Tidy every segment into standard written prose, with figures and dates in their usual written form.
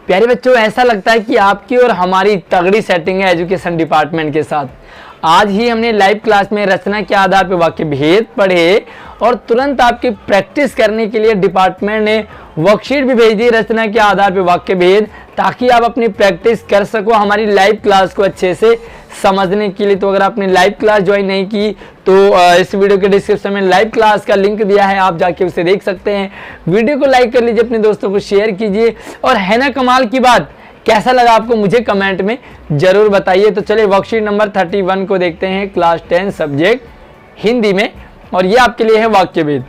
प्यारे बच्चों, ऐसा लगता है कि आपकी और हमारी तगड़ी सेटिंग है एजुकेशन डिपार्टमेंट के साथ। आज ही हमने लाइव क्लास में रचना के आधार पर वाक्य भेद पढ़े और तुरंत आपकी प्रैक्टिस करने के लिए डिपार्टमेंट ने वर्कशीट भी भेज दी रचना के आधार पर वाक्य भेद, ताकि आप अपनी प्रैक्टिस कर सको हमारी लाइव क्लास को अच्छे से समझने के लिए। तो अगर आपने लाइव क्लास ज्वाइन नहीं की तो इस वीडियो के डिस्क्रिप्शन में लाइव क्लास का लिंक दिया है, आप जाके उसे देख सकते हैं। वीडियो को लाइक कर लीजिए, अपने दोस्तों को शेयर कीजिए और है ना कमाल की बात, कैसा लगा आपको मुझे कमेंट में जरूर बताइए। तो चलिए वर्कशीट नंबर 31 को देखते हैं, क्लास 10 सब्जेक्ट हिंदी में, और ये आपके लिए है वाक्य भेद।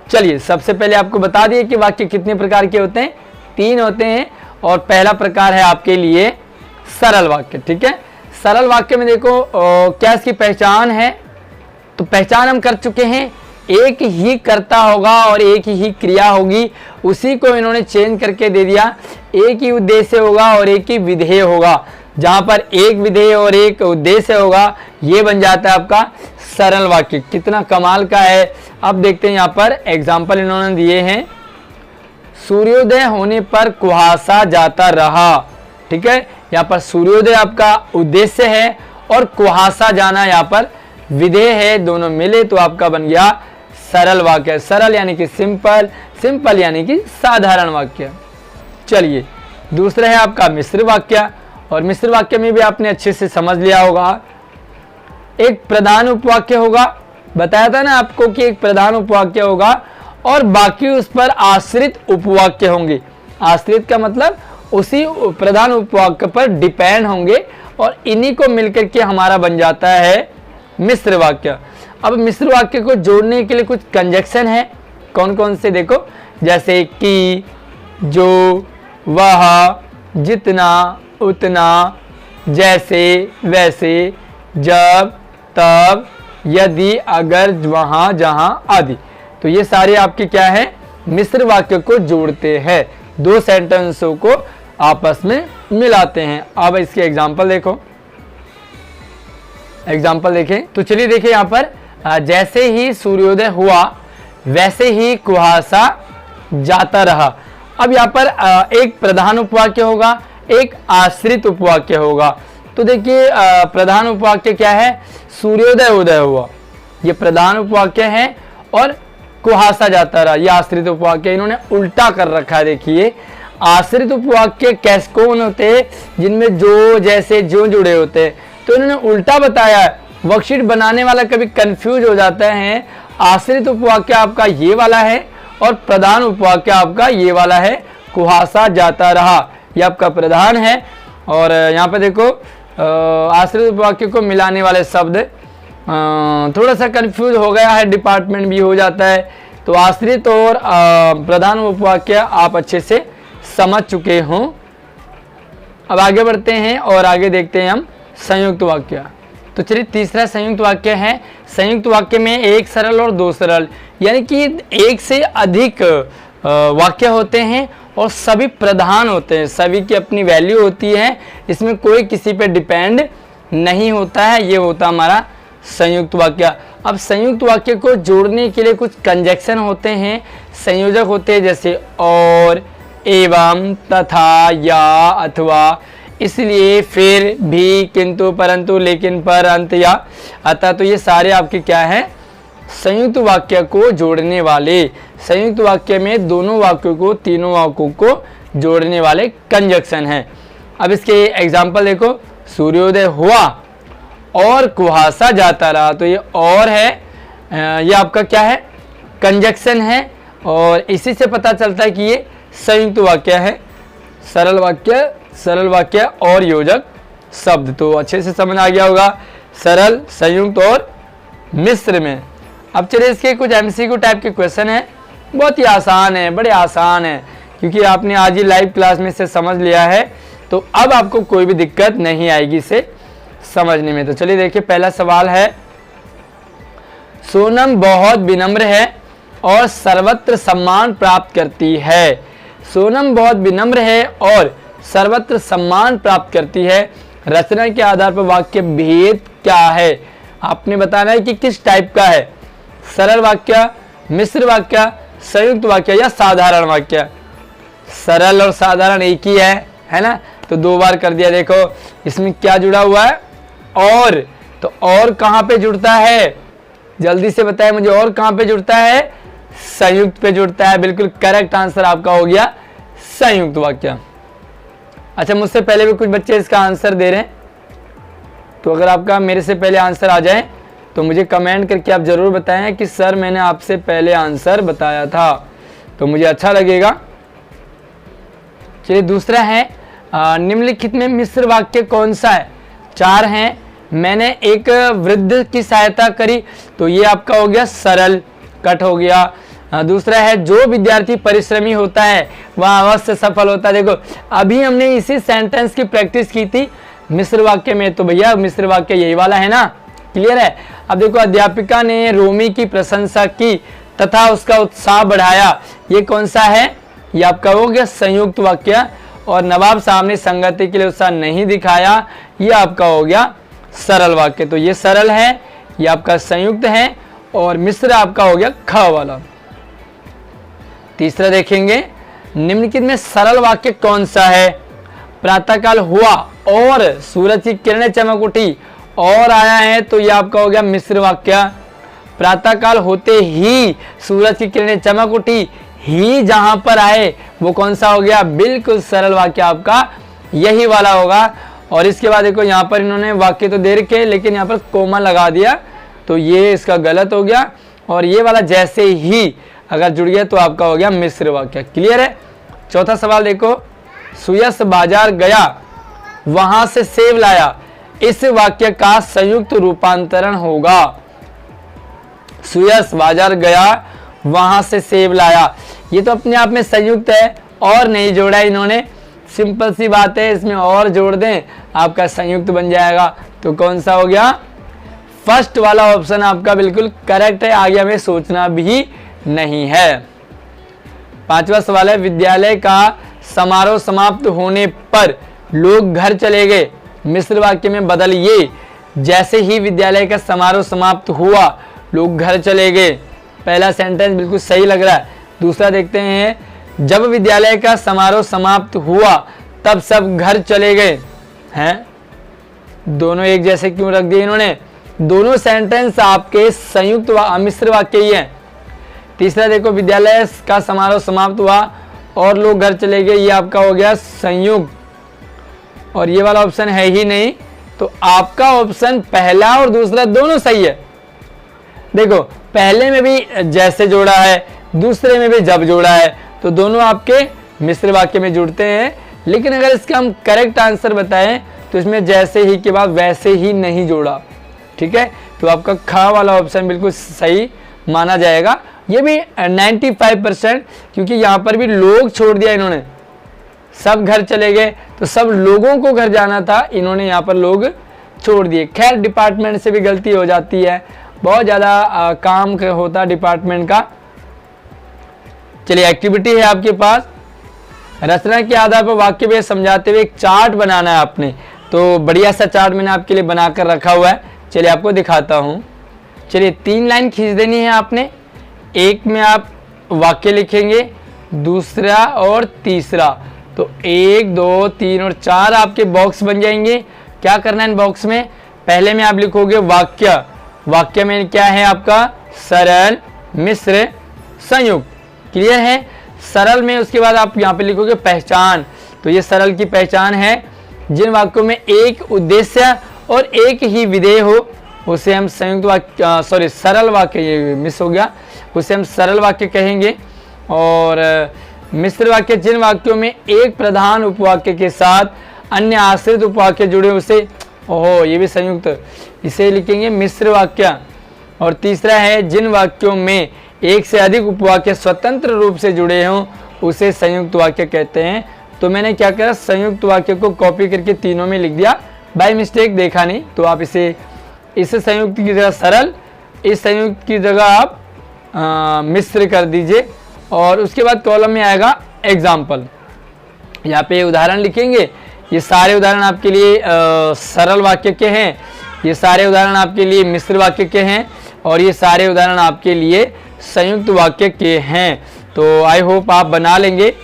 चलिए सबसे पहले आपको बता दिए कि वाक्य कितने प्रकार के होते हैं, 3 होते हैं। और पहला प्रकार है आपके लिए सरल वाक्य। ठीक है, सरल वाक्य में देखो क्या इसकी पहचान है, तो पहचान हम कर चुके हैं, एक ही कर्ता होगा और एक ही क्रिया होगी, उसी को इन्होंने चेंज करके दे दिया। एक ही उद्देश्य होगा और एक ही विधेय होगा, जहां पर एक विधेय और एक उद्देश्य होगा, ये बन जाता है आपका सरल वाक्य। कितना कमाल का है। अब देखते हैं यहाँ पर एग्जाम्पल इन्होंने दिए हैं। सूर्योदय होने पर कुहासा जाता रहा। ठीक है, यहाँ पर सूर्योदय आपका उद्देश्य है और कुहासा जाना यहाँ पर विधेय है, दोनों मिले तो आपका बन गया सरल वाक्य। सरल यानी कि सिंपल, सिंपल यानी कि साधारण वाक्य। चलिए दूसरा है आपका मिश्र वाक्य, और मिश्र वाक्य में भी आपने अच्छे से समझ लिया होगा। एक प्रधान उपवाक्य होगा, बताया था ना आपको कि एक प्रधान उपवाक्य होगा और बाकी उस पर आश्रित उपवाक्य होंगे। आश्रित का मतलब उसी प्रधान उपवाक्य पर डिपेंड होंगे, और इन्हीं को मिलकर के हमारा बन जाता है मिश्र वाक्य। अब मिश्र वाक्य को जोड़ने के लिए कुछ कंजक्शन है, कौन कौन से देखो, जैसे कि, जो, वह, जितना, उतना, जैसे, वैसे, जब, तब, यदि, अगर, वहां, जहां आदि। तो ये सारे आपके क्या है, मिश्र वाक्य को जोड़ते हैं, दो सेंटेंसों को आपस में मिलाते हैं। अब इसके एग्जाम्पल देखो, एग्जाम्पल देखें तो चलिए देखिए यहाँ पर, जैसे ही सूर्योदय हुआ वैसे ही कुहासा जाता रहा। अब यहाँ पर एक प्रधान उपवाक्य होगा, एक आश्रित उपवाक्य होगा। तो देखिए प्रधान उपवाक्य क्या है, सूर्योदय उदय हुआ, ये प्रधान उपवाक्य है, और कुहासा जाता रहा, ये आश्रित उपवाक्य। इन्होंने उल्टा कर रखा है। देखिए आश्रित उपवाक्य कैसे कौन होते हैं, जिनमें जो, जैसे, जो जुड़े होते हैं, तो इन्होंने उल्टा बताया है। वर्कशीट बनाने वाला कभी कंफ्यूज हो जाता है। आश्रित उपवाक्य आपका ये वाला है और प्रधान उपवाक्य आपका ये वाला है, कुहासा जाता रहा, ये आपका प्रधान है। और यहाँ पे देखो आश्रित उपवाक्य को मिलाने वाले शब्द थोड़ा सा कंफ्यूज हो गया है, डिपार्टमेंट भी हो जाता है। तो आश्रित और प्रधान उपवाक्य आप अच्छे से समझ चुके हों। अब आगे बढ़ते हैं और आगे देखते हैं हम संयुक्त वाक्य। तो चलिए तीसरा संयुक्त वाक्य है। संयुक्त वाक्य में एक सरल और दो सरल, यानी कि एक से अधिक वाक्य होते हैं और सभी प्रधान होते हैं, सभी की अपनी वैल्यू होती है, इसमें कोई किसी पे डिपेंड नहीं होता है। ये होता हमारा संयुक्त वाक्य। अब संयुक्त वाक्य को जोड़ने के लिए कुछ कंजक्शन होते हैं, संयोजक होते हैं, जैसे और, एवं, तथा, या, अथवा, इसलिए, फिर, भी, किंतु, परंतु, लेकिन, पर, अंत, या, अतः। तो ये सारे आपके क्या है, संयुक्त वाक्य को जोड़ने वाले, संयुक्त वाक्य में दोनों वाक्यों को, तीनों वाक्यों को जोड़ने वाले कंजक्शन हैं। अब इसके एग्जाम्पल देखो, सूर्योदय हुआ और कुहासा जाता रहा। तो ये और है, ये आपका क्या है, कंजक्शन है, और इसी से पता चलता है कि ये संयुक्त वाक्य है। सरल वाक्य, सरल वाक्य और योजक शब्द, तो अच्छे से समझ आ गया होगा सरल, संयुक्त और मिश्र में। अब चलिए इसके कुछ एमसीक्यू टाइप के क्वेश्चन है, बहुत ही आसान है, बड़े आसान है, क्योंकि आपने आज ही लाइव क्लास में से समझ लिया है, तो अब आपको कोई भी दिक्कत नहीं आएगी इसे समझने में। तो चलिए देखिए पहला सवाल है, सोनम बहुत विनम्र है और सर्वत्र सम्मान प्राप्त करती है। सोनम बहुत विनम्र है और सर्वत्र सम्मान प्राप्त करती है। रचना के आधार पर वाक्य भेद क्या है, आपने बताना है कि किस टाइप का है, सरल वाक्य, मिश्र वाक्य, संयुक्त वाक्य या साधारण वाक्य। सरल और साधारण एक ही है है ना। तो 2 बार कर दिया। देखो इसमें क्या जुड़ा हुआ है, और, तो और कहां पे जुड़ता है, जल्दी से बताएं मुझे, और कहां पे जुड़ता है, संयुक्त पे जुड़ता है। बिल्कुल करेक्ट आंसर आपका हो गया संयुक्त वाक्य। अच्छा, मुझसे पहले भी कुछ बच्चे इसका आंसर दे रहे हैं, तो अगर आपका मेरे से पहले आंसर आ जाए तो मुझे कमेंट करके आप जरूर बताएं कि सर मैंने आपसे पहले आंसर बताया था, तो मुझे अच्छा लगेगा। चलिए दूसरा है, निम्नलिखित में मिश्र वाक्य कौन सा है। 4 हैं। मैंने एक वृद्ध की सहायता करी, तो ये आपका हो गया सरल, कट हो गया। दूसरा है, जो विद्यार्थी परिश्रमी होता है वह अवश्य सफल होता है। देखो अभी हमने इसी सेंटेंस की प्रैक्टिस की थी मिश्र वाक्य में, तो भैया मिश्र वाक्य यही वाला है ना, क्लियर है। अब देखो, अध्यापिका ने रोमी की प्रशंसा की तथा उसका उत्साह बढ़ाया, ये कौन सा है, ये आपका हो गया संयुक्त वाक्य। और नवाब साहब ने संगति के लिए उत्साह नहीं दिखाया, ये आपका हो गया सरल वाक्य। तो ये सरल है, ये आपका संयुक्त है, और मिश्र आपका हो गया ख वाला। तीसरा देखेंगे, निम्नलिखित में सरल वाक्य कौन सा है। प्रातःकाल हुआ और सूरज की किरणें चमक उठी और आया है, तो ये आपका हो गया मिश्र वाक्य। प्रातःकाल होते ही सूरज की किरणें चमक उठी, ही जहां पर आए वो कौन सा हो गया, बिल्कुल सरल वाक्य आपका यही वाला होगा। और इसके बाद देखो यहाँ पर इन्होंने वाक्य तो दे रखे, लेकिन यहाँ पर कोमा लगा दिया, तो ये इसका गलत हो गया। और ये वाला जैसे ही अगर जुड़ गया तो आपका हो गया मिश्र वाक्य। क्लियर है। चौथा सवाल देखो, सुयश बाजार गया वहां से सेब लाया, इस वाक्य का संयुक्त रूपांतरण होगा। सुयश बाजार गया वहां से सेब लाया, ये तो अपने आप में संयुक्त है, और नहीं जोड़ा इन्होंने, सिंपल सी बात है, इसमें और जोड़ दें आपका संयुक्त बन जाएगा। तो कौन सा हो गया, फर्स्ट वाला ऑप्शन आपका बिल्कुल करेक्ट है, आगे हमें सोचना भी नहीं है। 5वां सवाल है, विद्यालय का समारोह समाप्त होने पर लोग घर चले गए, मिश्र वाक्य में बदलिए। जैसे ही विद्यालय का समारोह समाप्त हुआ लोग घर चले गए, पहला सेंटेंस बिल्कुल सही लग रहा है। दूसरा देखते हैं, जब विद्यालय का समारोह समाप्त हुआ तब सब घर चले गए हैं, दोनों एक जैसे क्यों रख दिए इन्होंने, दोनों सेंटेंस आपके संयुक्त मिश्र वाक्य ही है। तीसरा देखो, विद्यालय का समारोह समाप्त हुआ और लोग घर चले गए, ये आपका हो गया संयुक्त, और ये वाला ऑप्शन है ही नहीं, तो आपका ऑप्शन पहला और दूसरा दोनों सही है। देखो पहले में भी जैसे जोड़ा है, दूसरे में भी जब जोड़ा है, तो दोनों आपके मिश्र वाक्य में जुड़ते हैं। लेकिन अगर इसका हम करेक्ट आंसर बताएं तो इसमें जैसे ही के बाद वैसे ही नहीं जोड़ा, ठीक है। तो आपका ख वाला ऑप्शन बिल्कुल सही माना जाएगा। ये भी 95%, क्योंकि यहाँ पर भी लोग छोड़ दिया इन्होंने, सब घर चले गए, तो सब लोगों को घर जाना था, इन्होंने यहाँ पर लोग छोड़ दिए। खैर डिपार्टमेंट से भी गलती हो जाती है, बहुत ज़्यादा काम होता है डिपार्टमेंट का। चलिए एक्टिविटी है आपके पास, रचना के आधार पर वाक्य में समझाते हुए एक चार्ट बनाना है आपने। तो बढ़िया सा चार्ट मैंने आपके लिए बनाकर रखा हुआ है, चलिए आपको दिखाता हूँ। चलिए 3 लाइन खींच देनी है आपने, एक में आप वाक्य लिखेंगे, दूसरा और तीसरा, तो 1 2 3 और 4 आपके बॉक्स बन जाएंगे। क्या करना है इन बॉक्स में, पहले में आप लिखोगे वाक्य, वाक्य में क्या है आपका सरल, मिश्र, संयुक्त। क्लियर है। सरल में उसके बाद आप यहाँ पे लिखोगे पहचान, तो ये सरल की पहचान है, जिन वाक्यों में एक उद्देश्य और एक ही विधेय हो उसे हम संयुक्त वाक्य, सरल वाक्य, ये मिस हो गया, उसे हम सरल वाक्य कहेंगे। और मिश्र वाक्य जिन वाक्यों में एक प्रधान उपवाक्य के साथ अन्य आश्रित उपवाक्य जुड़े उसे, ओहो ये भी संयुक्त, इसे लिखेंगे मिश्र वाक्य। और तीसरा है जिन वाक्यों में एक से अधिक उपवाक्य स्वतंत्र रूप से जुड़े हों उसे संयुक्त वाक्य कहते हैं। तो मैंने क्या करा, संयुक्त वाक्य को कॉपी करके तीनों में लिख दिया, बाय मिस्टेक देखा नहीं, तो आप इसे संयुक्त की जगह सरल, इस संयुक्त की जगह आप मिश्र कर दीजिए। और उसके बाद कॉलम में आएगा एग्जाम्पल, यहाँ पे उदाहरण लिखेंगे। ये सारे उदाहरण आपके लिए सरल वाक्य के हैं, ये सारे उदाहरण आपके लिए मिश्र वाक्य के हैं, और ये सारे उदाहरण आपके लिए संयुक्त वाक्य के हैं। तो आई होप आप बना लेंगे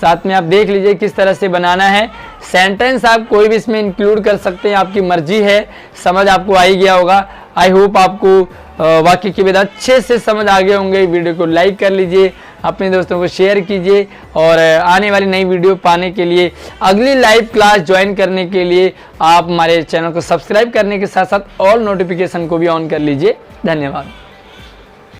साथ में आप देख लीजिए किस तरह से बनाना है। सेंटेंस आप कोई भी इसमें इंक्लूड कर सकते हैं, आपकी मर्जी है। समझ आपको आ ही गया होगा। आई होप आपको वाक्य की विधा अच्छे से समझ आ गए होंगे। वीडियो को लाइक कर लीजिए, अपने दोस्तों को शेयर कीजिए और आने वाली नई वीडियो पाने के लिए, अगली लाइव क्लास ज्वाइन करने के लिए आप हमारे चैनल को सब्सक्राइब करने के साथ साथ ऑल नोटिफिकेशन को भी ऑन कर लीजिए। धन्यवाद।